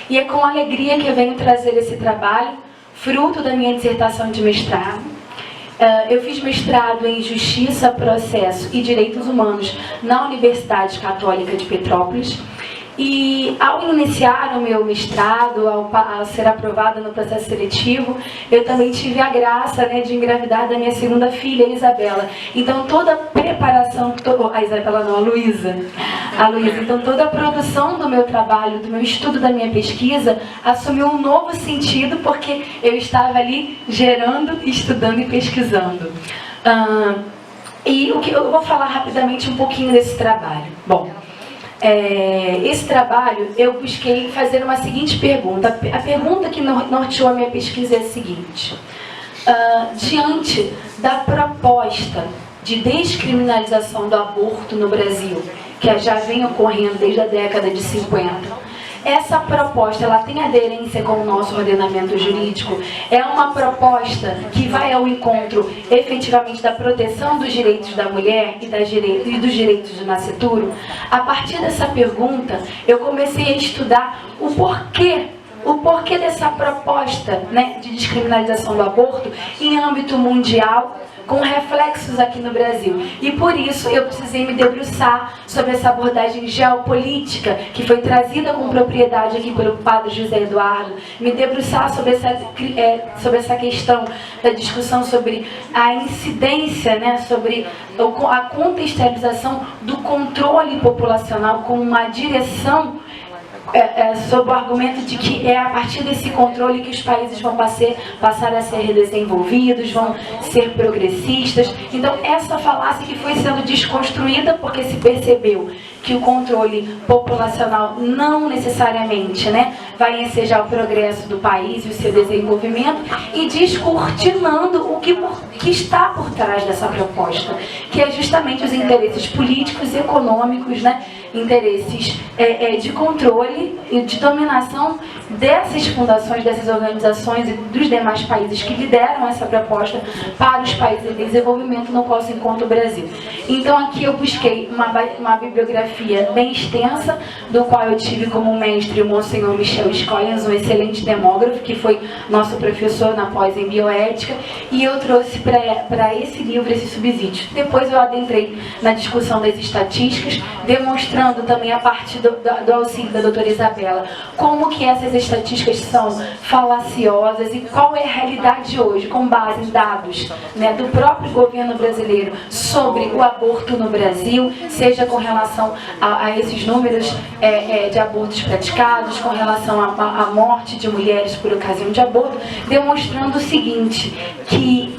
E é com alegria que eu venho trazer esse trabalho, fruto da minha dissertação de mestrado. Eu fiz mestrado em Justiça, Processo e Direitos Humanos na Universidade Católica de Petrópolis. E ao iniciar o meu mestrado, ao ser aprovada no processo seletivo, eu também tive a graça, né, de engravidar da minha segunda filha, Isabela. Então toda a preparação, a Isabela não, a Luísa. Então toda a produção do meu trabalho, do meu estudo, da minha pesquisa, assumiu um novo sentido, porque eu estava ali gerando, estudando e pesquisando. E eu vou falar rapidamente um pouquinho desse trabalho. Bom, esse trabalho eu busquei fazer uma seguinte pergunta. A pergunta que norteou a minha pesquisa é a seguinte: diante da proposta de descriminalização do aborto no Brasil, que já vem ocorrendo desde a década de 50, essa proposta, ela tem aderência com o nosso ordenamento jurídico? É uma proposta que vai ao encontro, efetivamente, da proteção dos direitos da mulher e dos direitos do nascituro? A partir dessa pergunta, eu comecei a estudar o porquê dessa proposta, né, de descriminalização do aborto em âmbito mundial, com reflexos aqui no Brasil. E por isso eu precisei me debruçar sobre essa abordagem geopolítica que foi trazida com propriedade aqui pelo padre José Eduardo, me debruçar sobre essa questão da discussão sobre a incidência, né, sobre a contextualização do controle populacional como uma direção, sob o argumento de que é a partir desse controle que os países vão passar a ser desenvolvidos, vão ser progressistas. Então, essa falácia que foi sendo desconstruída porque se percebeu que o controle populacional não necessariamente, né, vai ensejar o progresso do país e o seu desenvolvimento, e descortinando o que está por trás dessa proposta, que é justamente os interesses políticos e econômicos, né, interesses de controle e de dominação dessas fundações, dessas organizações e dos demais países que lideram essa proposta para os países em desenvolvimento, no qual se encontra o Brasil. Então aqui eu busquei uma bibliografia bem extensa, do qual eu tive como mestre o Monsenhor Michel Escolhas, um excelente demógrafo, que foi nosso professor na pós em bioética, e eu trouxe para esse livro esse subsídio. Depois eu adentrei na discussão das estatísticas, demonstrando também a partir do auxílio da doutora Isabela, como que essas estatísticas são falaciosas e qual é a realidade hoje, com base em dados, né, do próprio governo brasileiro sobre o aborto no Brasil, seja com relação a esses números de abortos praticados, com relação à morte de mulheres por ocasião de aborto, demonstrando o seguinte, que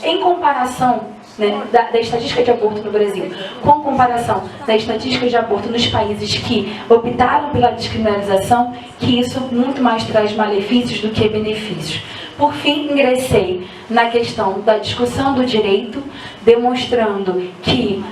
em comparação, né, da estatística de aborto no Brasil, com comparação da estatística de aborto nos países que optaram pela descriminalização, que isso muito mais traz malefícios do que benefícios. Por fim, ingressei na questão da discussão do direito, demonstrando que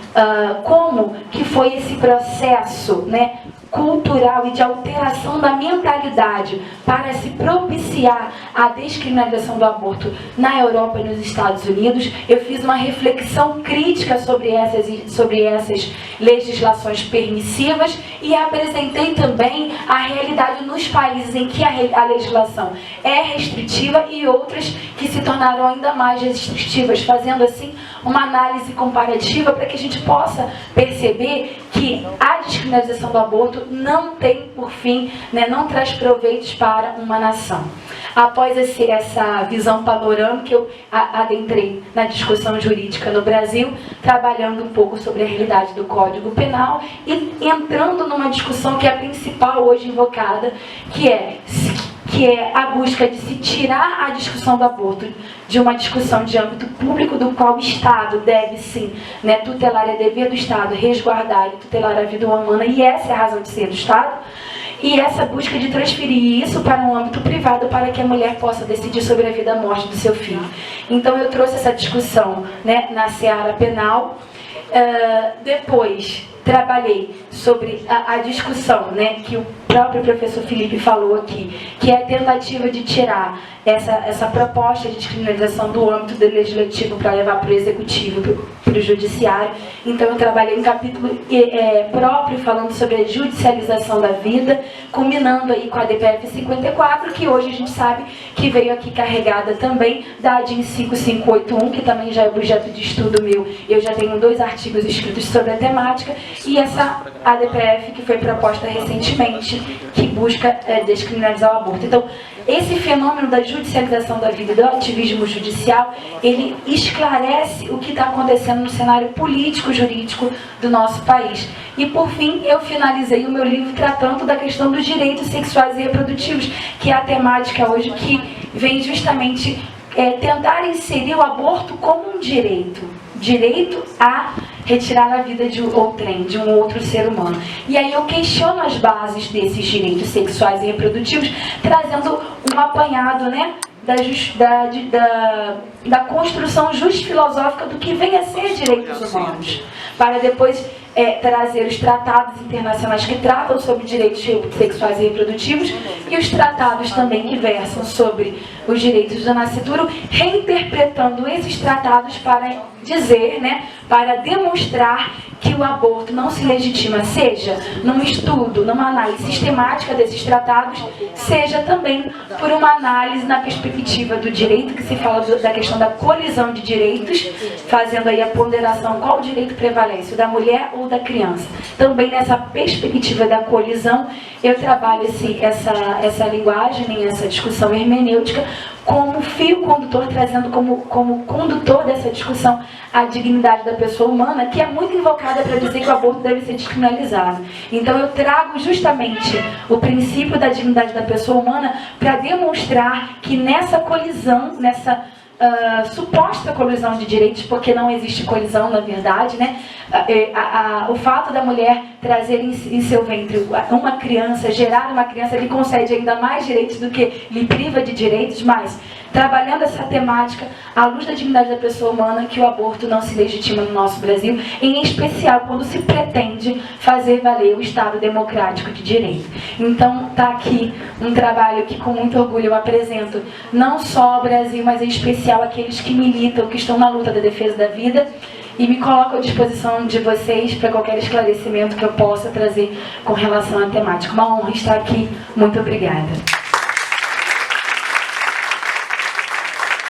como que foi esse processo, né, cultural e de alteração da mentalidade para se propiciar a descriminalização do aborto na Europa e nos Estados Unidos. Eu fiz uma reflexão crítica sobre essas legislações permissivas e apresentei também a realidade nos países em que a legislação é restritiva e outras que se tornaram ainda mais restritivas, fazendo assim uma análise comparativa para que a gente possa perceber que a descriminalização do aborto não tem por fim, né, não traz proveitos para uma nação. Após essa visão panorâmica, eu adentrei na discussão jurídica no Brasil, trabalhando um pouco sobre a realidade do Código Penal e entrando numa discussão que é a principal hoje invocada, que é a busca de se tirar a discussão do aborto de uma discussão de âmbito público, do qual o Estado deve sim, né, tutelar, é dever do Estado resguardar e tutelar a vida humana, e essa é a razão de ser do Estado, e essa busca de transferir isso para um âmbito privado para que a mulher possa decidir sobre a vida e a morte do seu filho. Então eu trouxe essa discussão, né, na seara penal. Depois trabalhei sobre a discussão, né, que o próprio professor Felipe falou aqui, que é a tentativa de tirar essa proposta de descriminalização do âmbito do legislativo para levar para o executivo, para para o judiciário. Então eu trabalhei um capítulo próprio falando sobre a judicialização da vida, culminando aí com a DPF 54, que hoje a gente sabe que veio aqui carregada também da ADIM 5581, que também já é objeto de estudo meu. Eu já tenho 2 artigos escritos sobre a temática, e essa ADPF que foi proposta recentemente, que busca descriminalizar o aborto. Então, esse fenômeno da judicialização da vida e do ativismo judicial, ele esclarece o que está acontecendo no cenário político-jurídico do nosso país. E, por fim, eu finalizei o meu livro tratando da questão dos direitos sexuais e reprodutivos, que é a temática hoje que vem justamente tentar inserir o aborto como um direito a retirar a vida de outrem, de um outro ser humano. E aí eu questiono as bases desses direitos sexuais e reprodutivos, trazendo um apanhado, né, da construção just-filosófica do que vem a ser direitos humanos, para depois trazer os tratados internacionais que tratam sobre direitos sexuais e reprodutivos e os tratados também que versam sobre os direitos do nascituro, reinterpretando esses tratados para dizer, né, para demonstrar que o aborto não se legitima, seja num estudo, numa análise sistemática desses tratados, seja também por uma análise na perspectiva do direito, que se fala da questão da colisão de direitos, fazendo aí a ponderação, qual direito prevalece, o da mulher ou da criança. Também nessa perspectiva da colisão, eu trabalho essa linguagem, essa discussão hermenêutica, como fio condutor, trazendo como condutor dessa discussão a dignidade da pessoa humana, que é muito invocada para dizer que o aborto deve ser descriminalizado. Então eu trago justamente o princípio da dignidade da pessoa humana para demonstrar que nessa colisão, nessa suposta colisão de direitos, porque não existe colisão na verdade, né? O fato da mulher trazer em seu ventre uma criança, gerar uma criança, lhe concede ainda mais direitos do que lhe priva de direitos, mas trabalhando essa temática à luz da dignidade da pessoa humana, que o aborto não se legitima no nosso Brasil, em especial quando se pretende fazer valer o Estado democrático de direito. Então está aqui um trabalho que com muito orgulho eu apresento, não só ao Brasil, mas em especial aqueles que militam, que estão na luta da defesa da vida, e me coloco à disposição de vocês para qualquer esclarecimento que eu possa trazer com relação à temática. Uma honra estar aqui. Muito obrigada.